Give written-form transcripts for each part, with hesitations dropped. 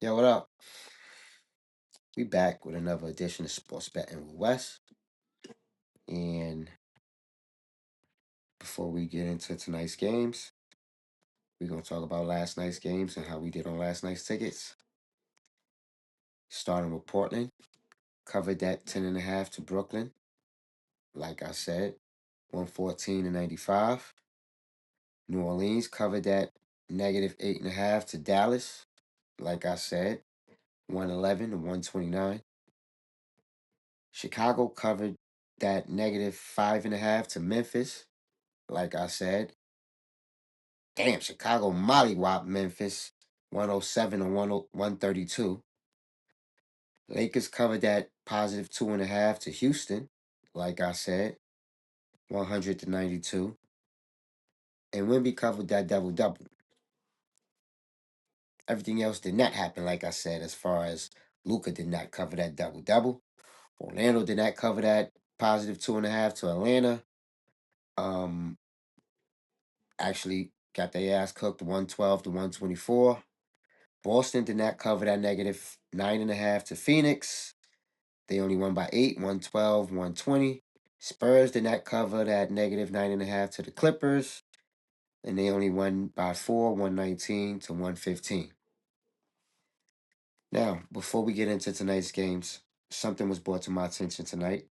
Yo, what up? We back with another edition of Sports Betting with Wes. And before we get into tonight's games, we're gonna talk about last night's games and how we did on last night's tickets. Starting with Portland, covered that 10.5 to Brooklyn. Like I said, 114 to 95. New Orleans covered that -8.5 to Dallas. Like I said, 111 to 129. Chicago covered that -5.5 to Memphis. Like I said, damn, Chicago mollywop Memphis 107 to 132. Lakers covered that +2.5 to Houston. Like I said, 100 to 92. And Wemby covered that double double. Everything else did not happen, like I said, as far as Luca did not cover that double double. Orlando did not cover that +2.5 to Atlanta. Um, actually got their ass cooked 112 to 124. Boston did not cover that -9.5 to Phoenix. They only won by 8, 112, 120. Spurs did not cover that -9.5 to the Clippers. And they only won by 4, 119 to 115. Now, before we get into tonight's games, something was brought to my attention tonight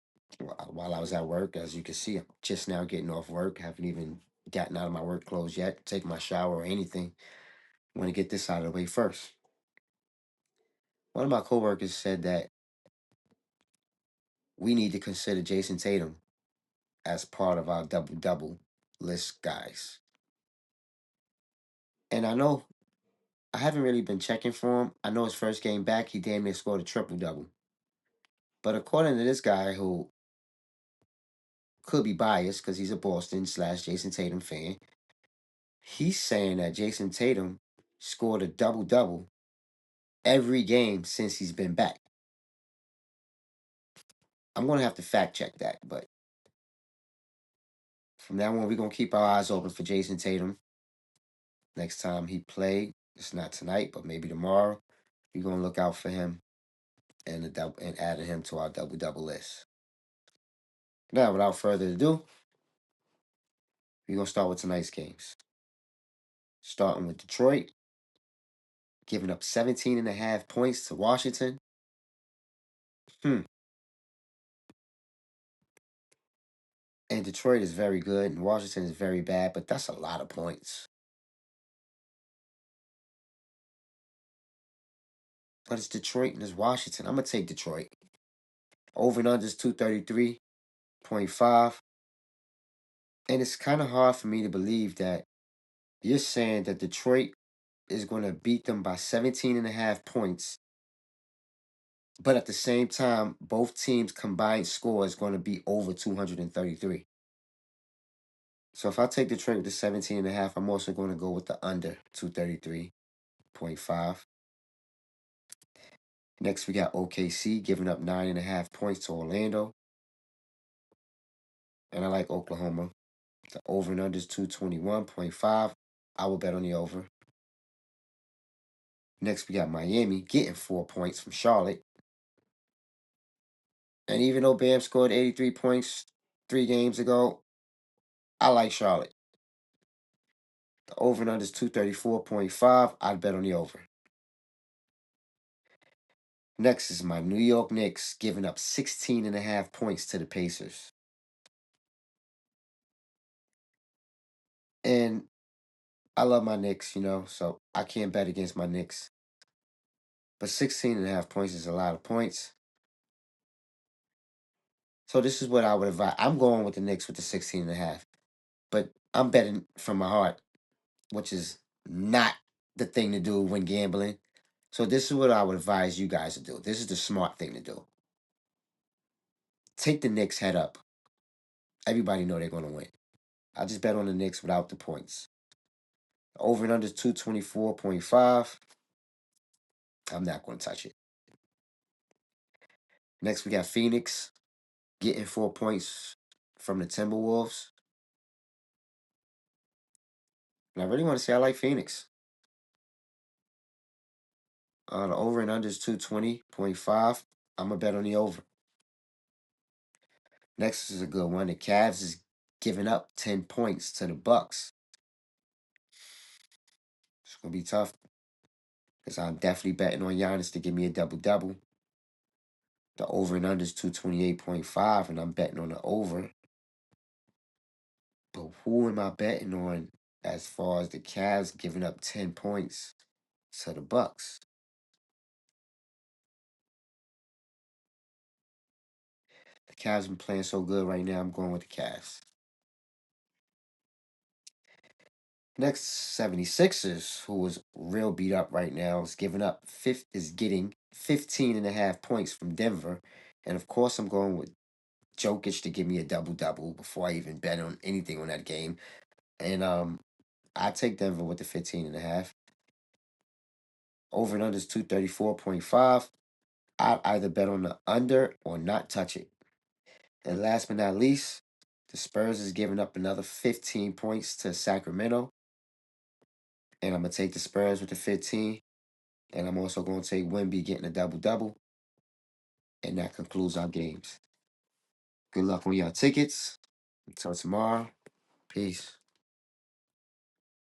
while I was at work. As you can see, I'm just now getting off work. Haven't even gotten out of my work clothes yet, taken my shower or anything. Want to get this out of the way first. One of my coworkers said that we need to consider Jason Tatum as part of our double double list guys. And I know I haven't really been checking for him. I know his first game back, he damn near scored a triple double. But according to this guy who could be biased because he's a Boston/Jason Tatum fan, he's saying that Jason Tatum scored a double double every game since he's been back. I'm gonna have to fact check that, but from now on, we're gonna keep our eyes open for Jason Tatum. Next time he play, it's not tonight, but maybe tomorrow. We're gonna look out for him and adding him to our double double list. Now, without further ado, we're gonna start with tonight's games. Starting with Detroit, giving up 17.5 points to Washington. Hmm. And Detroit is very good, and Washington is very bad, but that's a lot of points. But it's Detroit and it's Washington. I'm gonna take Detroit. Over and under is 233.5. And it's kind of hard for me to believe that you're saying that Detroit is going to beat them by 17.5 points. But at the same time, both teams' combined score is going to be over 233. So if I take Detroit with the 17.5, I'm also going to go with the under 233.5. Next, we got OKC giving up 9.5 points to Orlando. And I like Oklahoma. The over and under is 221.5. I will bet on the over. Next, we got Miami getting 4 points from Charlotte. And even though Bam scored 83 points 3 games ago, I like Charlotte. The over and under is 234.5. I'd bet on the over. Next is my New York Knicks giving up 16.5 points to the Pacers. And I love my Knicks, so I can't bet against my Knicks. But 16.5 points is a lot of points. So this is what I would advise. I'm going with the Knicks with the 16.5. But I'm betting from my heart, which is not the thing to do when gambling. So this is what I would advise you guys to do. This is the smart thing to do. Take the Knicks head up. Everybody know they're going to win. I just bet on the Knicks without the points. Over and under 224.5. I'm not going to touch it. Next, we got Phoenix getting 4 points from the Timberwolves. And I really want to say I like Phoenix. The over and under is 220.5. I'm gonna bet on the over. Next is a good one. The Cavs is giving up 10 points to the Bucks. It's gonna be tough because I'm definitely betting on Giannis to give me a double double. The over and under is 228.5, and I'm betting on the over. But who am I betting on as far as the Cavs giving up 10 points to the Bucks? The Cavs been playing so good right now. I'm going with the Cavs. Next, 76ers, who was real beat up right now, is getting 15 and a half points from Denver. And of course, I'm going with Jokic to give me a double double before I even bet on anything on that game. And I take Denver with the 15 and a half. Over and under is 234.5. I either bet on the under or not touch it. And last but not least, the Spurs is giving up another 15 points to Sacramento. And I'm going to take the Spurs with the 15. And I'm also going to take Wemby getting a double double. And that concludes our games. Good luck on y'all tickets. Until tomorrow. Peace.